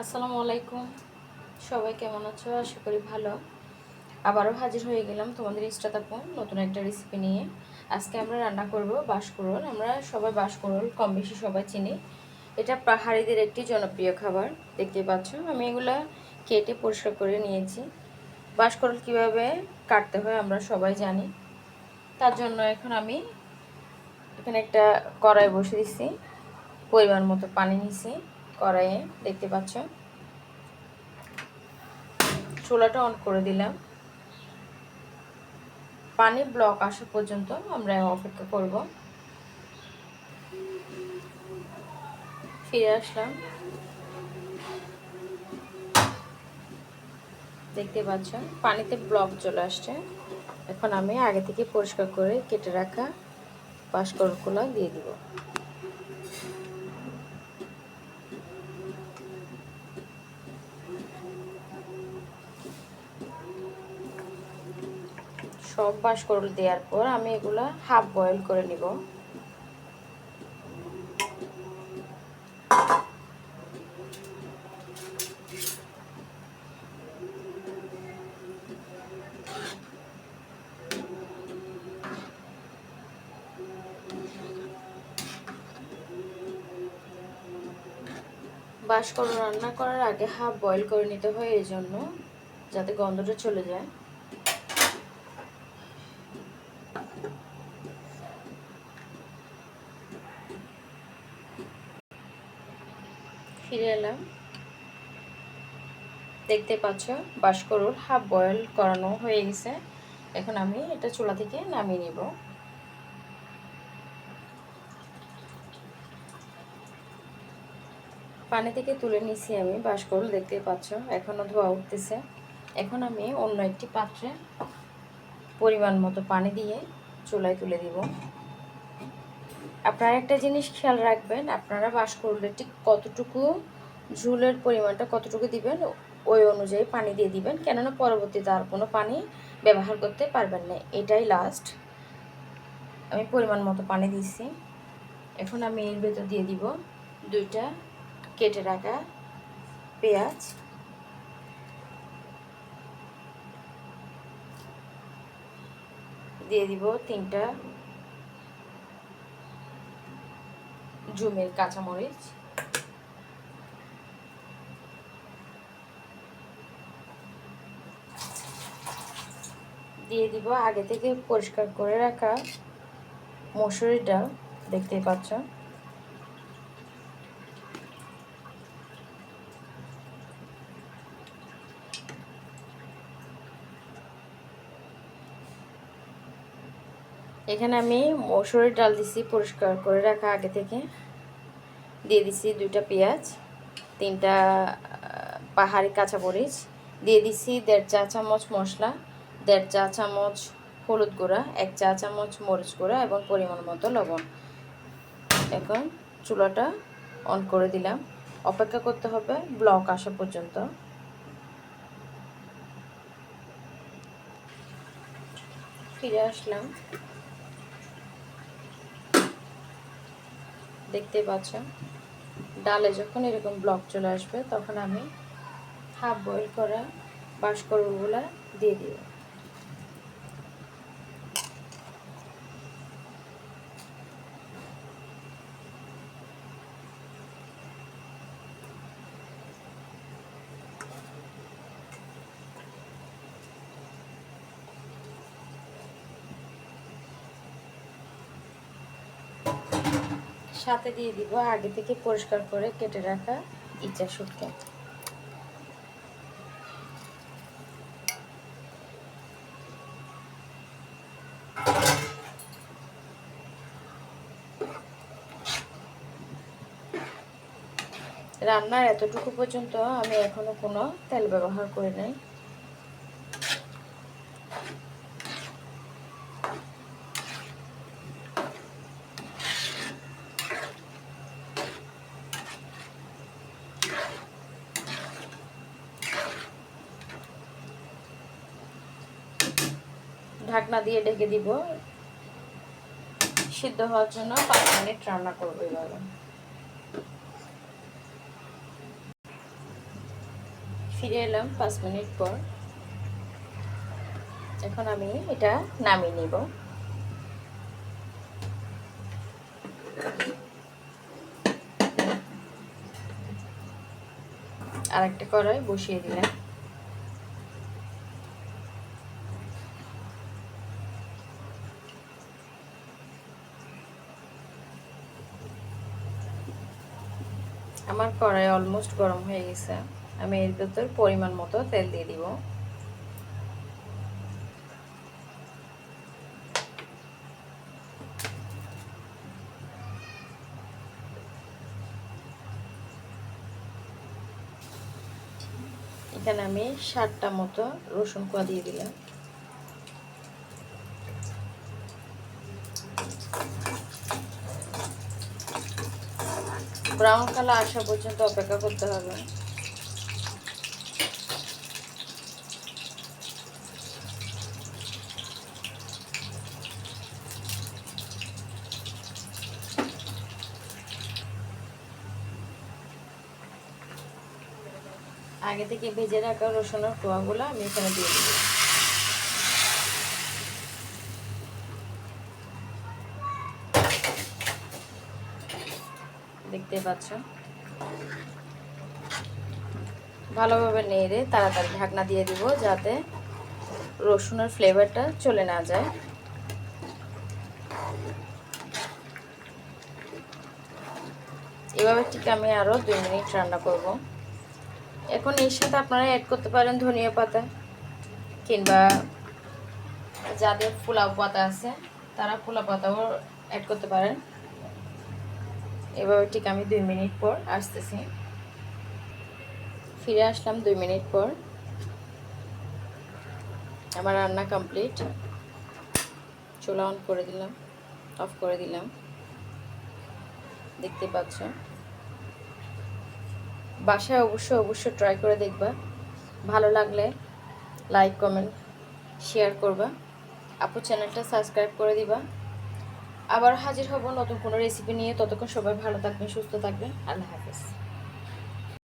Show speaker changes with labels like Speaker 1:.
Speaker 1: আসসালামু আলাইকুম। সবাই কেমন আছো? আশা করি ভালো। আবারও হাজির হয়ে গেলাম তোমাদের ইস্টাত আপু নতুন একটা রেসিপি নিয়ে। আজকে আমরা রান্না করব বাঁশকুড়োল। আমরা সবাই বাঁশকুড়োল কম বেশি সবাই চিনি। এটা পাহাড়িদের একটি জনপ্রিয় খাবার। দেখতে পাচ্ছ আমি এগুলা কেটে পরিষ্কার করে নিয়েছি। বাঁশকুড়োল কীভাবে কাটতে হয় আমরা সবাই জানি। তার জন্য এখন আমি এখানে একটা কড়াই বসে দিচ্ছি, পরিমাণ মতো পানি নিছি কড়াইয়ে। দেখতে পাচ্ছ চুলাটা অন করে দিলাম। পানি ব্লক আসা পর্যন্ত আমরা অপেক্ষা করব। ফিরে আসলাম। দেখতে পাচ্ছ পানিতে ব্লক চলে আসছে। এখন আমি আগে থেকে পরিষ্কার করে কেটে রাখা বাঁশকুড়োলগুলো দিয়ে দিব। সব বাঁশকুড়োল দেওয়ার পর আমি এগুলা হাফ বয়েল করে নিব। বাঁশকুড়োল রান্না করার আগে হাফ বয়েল করে নিতে হয়, এই জন্য যাতে গন্ধটা চলে যায়। ফিরে এলাম। দেখতে পাচ্ছ বাঁশকুড়োল হাফ বয়েল করানো হয়ে গেছে। এখন আমি এটা চুলা থেকে নামিয়ে নিব। পানি থেকে তুলে নিছি আমি বাঁশকুড়োল, দেখতে পাচ্ছ এখনও ধোয়া উঠতেছে। এখন আমি অন্য একটি পাত্রে পরিমাণ মতো পানি দিয়ে চুলায় তুলে দিব। আপনারা একটা জিনিস খেয়াল রাখবেন, আপনারা বাঁশকুড়োলে ঠিক কতটুকু ঝোলের পরিমাণটা কতটুকু দিবেন ওই অনুযায়ী পানি দিয়ে দিবেন, কেননা পরবর্তীতে আর কোনো পানি ব্যবহার করতে পারবেন না। এটাই লাস্ট। আমি পরিমাণ মতো পানি দিচ্ছি। এখন আমি এর ভেতর দিয়ে দিব দুইটা কেটে রাখা পেঁয়াজ, দিয়ে দিব 3টা জুমের কাঁচামরিচ, দিয়ে দিব আগে থেকে পরিষ্কার করে রাখা মসুরির ডাল। দেখতেই পাচ্ছ এখানে আমি মসুরির ডাল দিছি পরিষ্কার করে রাখা আগে থেকে। দিয়ে দিছি 2টা পেঁয়াজ, 3টা পাহাড়ি কাঁচামরিচ, দিয়ে দিছি 1.5 চা চামচ মশলা, 1.5 চা চামচ হলুদ গুঁড়া, 1 চা চামচ মরিচ গুঁড়া এবং পরিমাণ মতো লবণ। এখন চুলাটা অন করে দিলাম। অপেক্ষা করতে হবে ব্লক আসা পর্যন্ত। ফিরে আসলাম। দেখতে পাচ্ছ ডালে যখন এরকম ব্লক চলে আসবে তখন আমি হাফ বয়েল করা বাঁশকুড়োলগুলো দিয়ে দিব। সাথে দিয়ে দিব আগে থেকে পরিষ্কার করে কেটে রাখা ইচা শুটকি। রান্নার এতটুকু পর্যন্ত আমি এখনো কোনো তেল ব্যবহার করি নাই। ঢাকনা দিয়ে ঢেকে দিব। সিদ্ধ হওয়ার জন্য 5 মিনিট রান্না করবো এভাবে। ফিরে এলাম 5 মিনিট পর। এখন আমি এটা নামিয়ে নিব। আর একটা কড়াই বসিয়ে দিলাম। আমার কড়াই অলমোস্ট গরম হয়ে গেছে। আমি এর ভেতর পরিমাণ মতো তেল দিয়ে দিব। এখানে আমি 7টা মতো রসুন কোয়া দিয়ে দিলাম। ব্রাউন কালার আসা পর্যন্ত অপেক্ষা করতে হবে। আগে থেকে ভেজে রাখা রসুনের কোয়াগুলো আমি এখানে দিয়ে দিব। দেখতে পাচ্ছ, ভালোভাবে নেড়ে তাড়াতাড়ি ঢাকনা দিয়ে দিব যাতে রসুনের ফ্লেভারটা চলে না যায়। এভাবে ঠিক আমি আরও 2 মিনিট রান্না করব। এখন এর সাথে আপনারা অ্যাড করতে পারেন ধনিয়া পাতা, কিংবা যাদের পোলাও পাতা আছে তারা পোলাও পাতাও অ্যাড করতে পারেন। এভাবে ঠিক আমি 2 মিনিট পর আসতেছি। ফিরে আসলাম 2 মিনিট পর। আমার রান্না কমপ্লিট। চুলা অন করে দিলাম, অফ করে দিলাম। দেখতে পাচ্ছ, বাসায় অবশ্যই ট্রাই করে দেখবা। ভালো লাগলে লাইক, কমেন্ট, শেয়ার করবা। আপু চ্যানেলটা সাবস্ক্রাইব করে দিবা। আবার হাজির হব নতুন কোনো রেসিপি নিয়ে। ততক্ষণ সবাই ভালো থাকবেন, সুস্থ থাকবেন। আল্লাহ হাফেজ।